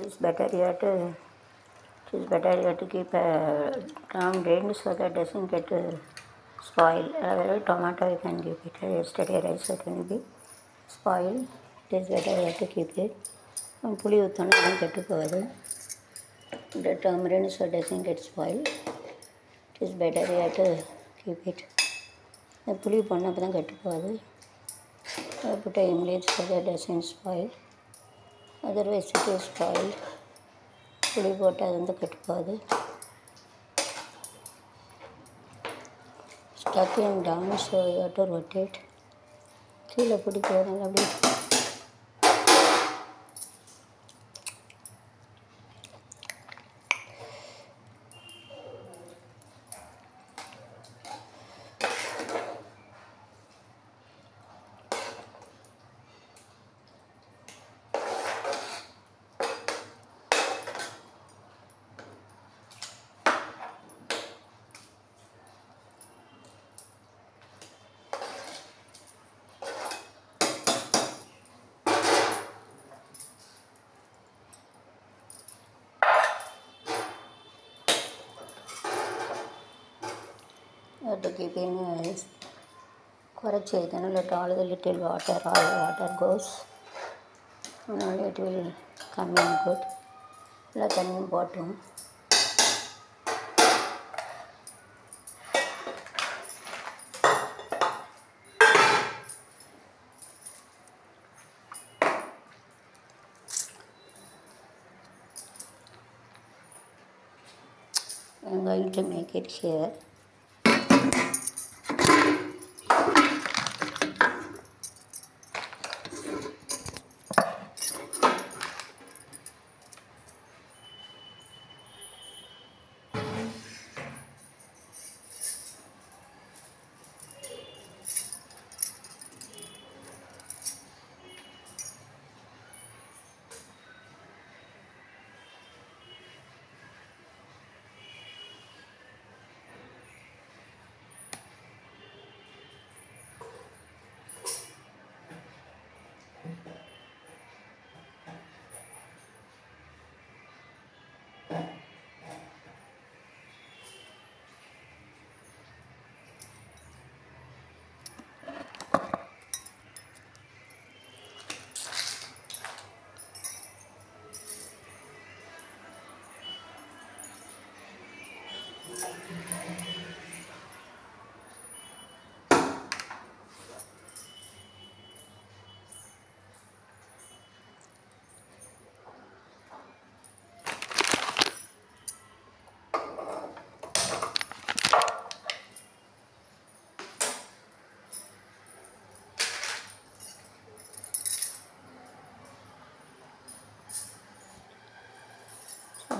It's better yet. It is better yet to keep calm drained so that doesn't get spoiled. Tomato you can keep it. Yesterday rice can be spoiled. It is better yet to keep it. புளி ஊற்றணும் அதுவும் கெட்டு போகுது. The tamarind so doesn't get spoiled. It is better yet to keep it. The புளி போடணும் அப்போ தான் கெட்டு போகுது. Put a image so that doesn't spoil. Otherwise it is spoiled. புளி போட்டு அது வந்து கெட்டு போகுது. Stuffing down so you have to rotate. கீழே பிடிக்கிறது அப்படி to keep in correct and let all the little water goes and only it will come in good. Let them bottom. I am going to make it here.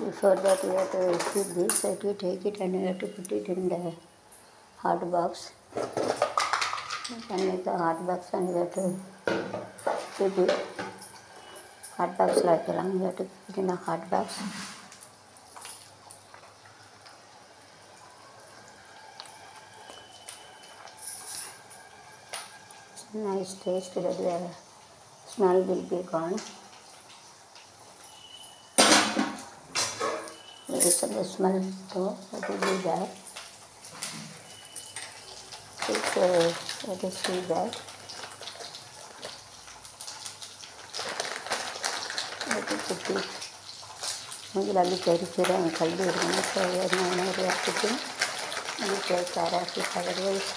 Before that you have to keep this, you have to take it and you have to put it in the hot box. You can make a hot box and you have to keep it. Hot box like that, you have to put it in a hot box. It's a nice taste that the smell will be gone. It's the smell too, that will be there. Let us see that. Let us put it. We will carry and kaldi irukonu, so we are putting and take care of it, otherwise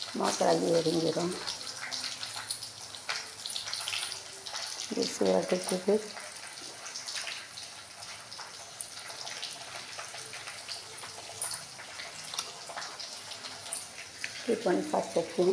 smoke iringirum. This we have to keep it. Keep on for checking.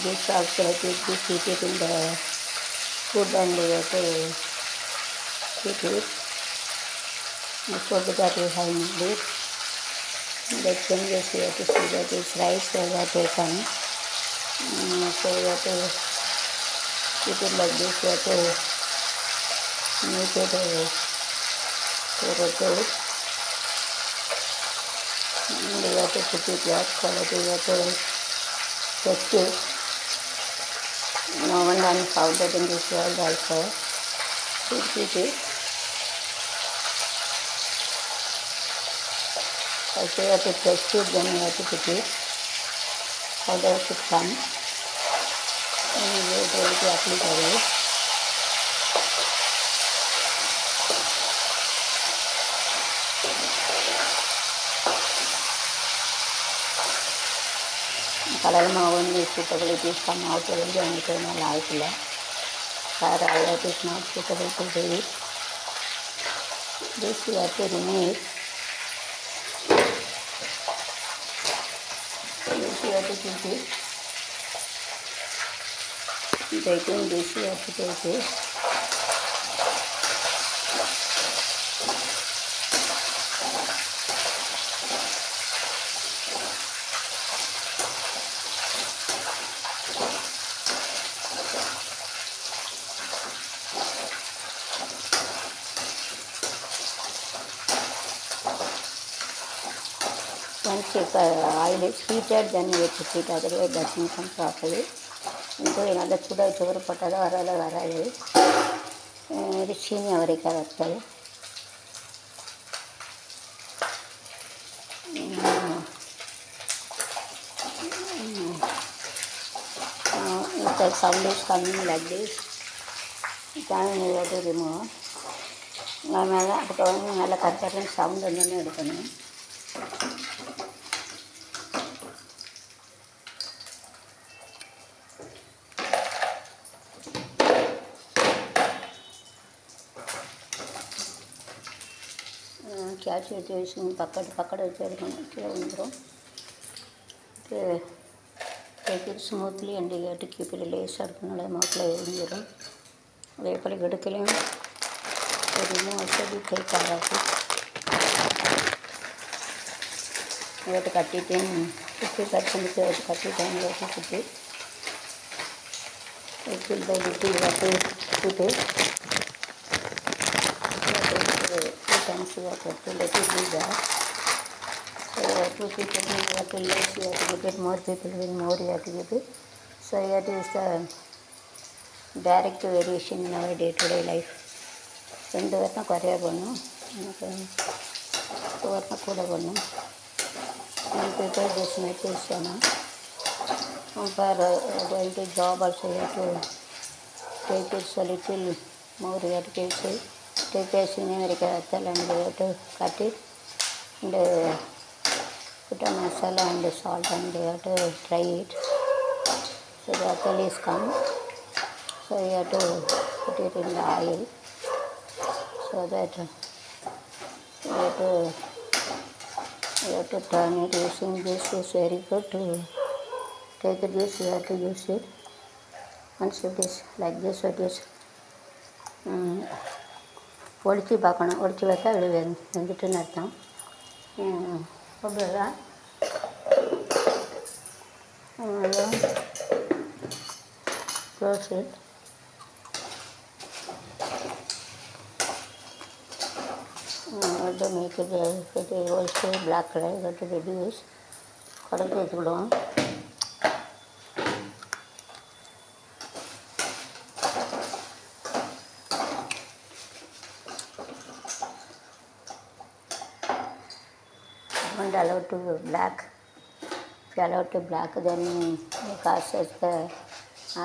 This also keep it in the food and we have to keep it. So that we have made it. The changes we have to see that is rice we have taken. So you have to keep it like this. You have to make it rotate, and you have to put it glass quality, you have to test it. No one can found it in this world also. Keep it. Also you have to test it, then you have to put it. Powder should come. And you will be able to apply it. Color only suitability is come out already and it is not like that. Color is not suitable to do it. This you have to remove. This you have to keep it. Taking this you have to take it. Once if oil is heated, then you have to heat, otherwise it doesn't come properly. Into another chuda choru pottada varadu idu chini avarika vartadu. If the sound is coming like this, then you have to remove. Namela appudu nalla karkaren sound ondane edukanu. Catch it using பக்கடு வச்சு எடுக்கணும், கீழே வந்துடும். Take it smoothly and you have to keep it லேசாக இருக்கனால மவுத்தில் எரிஞ்சிடும். அதை எப்படி எடுக்கலையும் remove also we take care of it. You have to cut it in 50%, you have to cut it and you have to put it. Little by little you have to put it. Times you have to let it be there. So 2 people you have to less, you have to give it, more people will more you have to give it. So you have to use the direct variation in our day-to-day life. ரெண்டு வரணும் குறையா போடணும், எனக்கு வரணும் கூட போடணும். Many people just make this channel. For going to job also you have to take it a little more, you have to take it. Take a America and you have to cut it and put a masala and salt and you have to fry it. So the apple is come. So you have to put it in the oil so that you have to turn it. Using this is very good to take this, you have to use it. Once it is like this, it is ஒடிச்சு பார்க்கணும். ஒடிச்சு பார்த்தா அப்படி வெந்துட்டுன்னு அர்த்தம். அவ்வளோதான். Close it. Make it also black colour கட்டு reduce கடைக்கு வச்சுக்கிடுவோம். Don't allow to black. If you allow to black, then it causes the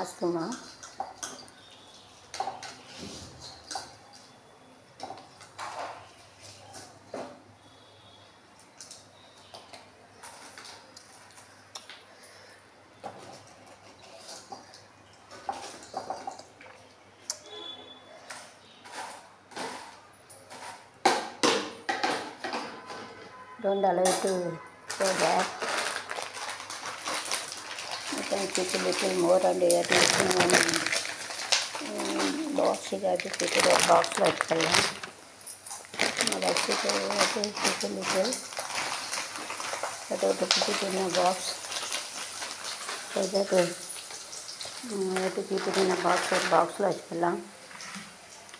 asthma. Don't allow it to go there. You can keep a little more and you have to use one box. You have to keep it in a box like that. That's it. You have to keep a little. You have to put it in a box. So that you have to keep it in a box like that.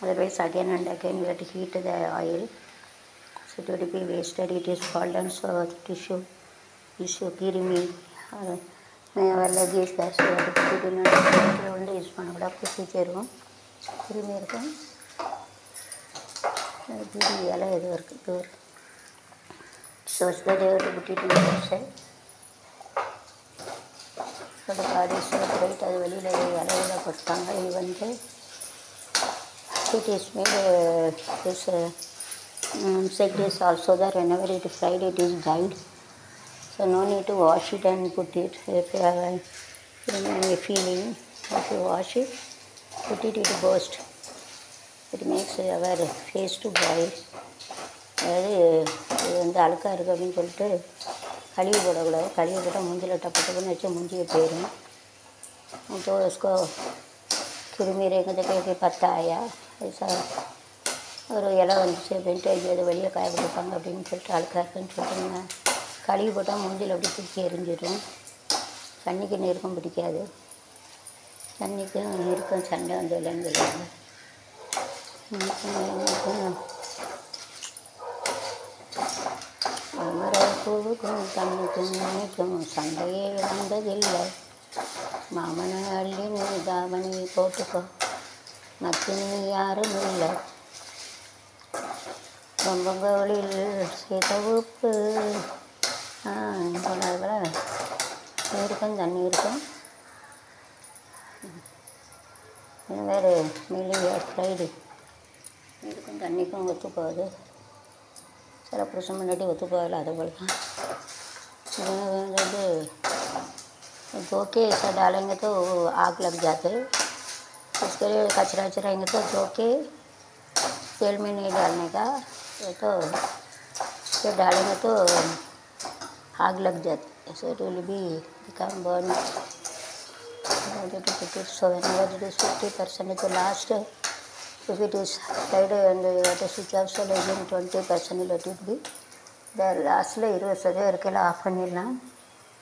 Otherwise again and again you have to heat the oil. So it would be wasted. It is fallen, so tissue kirimi வெள்ளை keys காசு அதுக்கு வந்து use பண்ணக்கூட procedure இருக்கும். கிருமி இருக்கும், கிருமி இலை எதுவும் இருக்குது டூர். ஸோ தேவட்டு விட்டுட்டு சைட் அதோட பாடி சோப் ரைட் அது வெளியில் இலையில போட்டாங்க. இது வந்து it is made this insect is also there. Whenever it is fried it is dried, so no need to wash it and put it. If you have any feeling, if you wash it, put it, it burst. It makes our face to boil. அதாவது இது வந்து அழுக்காக இருக்குது அப்படின்னு சொல்லிட்டு கழுவி போடக்கூடாது. கழுவி போட்டால் மூஞ்சில் டப்பு டப்புன்னு வச்சு மூஞ்சியை போயிடும். तो उसको கிருமி ரேங்கிறதுக்கு பத்தாயா ஒரு இலை வந்துச்சு அப்படின்ட்டு அது வெளியே காய கொடுப்பாங்க அப்படின்னு சொல்லிட்டு அழுக்காக இருக்குன்னு சொல்லிட்டு நீங்கள் கழுவி போட்டால் மூஞ்சில் அப்படி தூக்கி எரிஞ்சிடும். தண்ணிக்கு நீருக்கும் பிடிக்காது, தண்ணிக்கும் நீருக்கும் சண்டை வந்து இல்லைன்னு சொல்லுவாங்க. பூவுக்கும் தண்ணிக்கும் நீக்கும் சண்டையே வந்ததில்லை. மாமனை அள்ளி நீ தாவணி போட்டுக்கோ, மற்ற நீ யாரும் இல்லை. ரொம்பங்களில் சேர்த்த உப்பு போனதுல நீருக்கும் தண்ணி இருக்கும். வேறு மில்லிய ஃப்ரைடு நீருக்கும் தண்ணிக்கும் ஒத்து போகுது. சில புருஷன் முன்னாடி ஒத்து போகல, அது போல் தான் வந்து धो के ऐसा डालेंगे तो आग लग जाते हैं. उसके लिए कचरा वचराएंगे तो धो के तेल में नहीं डालने का, तो ये डालेंगे तो आग लग जाती है. So it will be become burn. So whenever it is 50% to last, if it is fried and you have to switch off, so less than 20% let it be. The lastல 20% இருக்கையில் ஆஃப் பண்ணிடலாம்.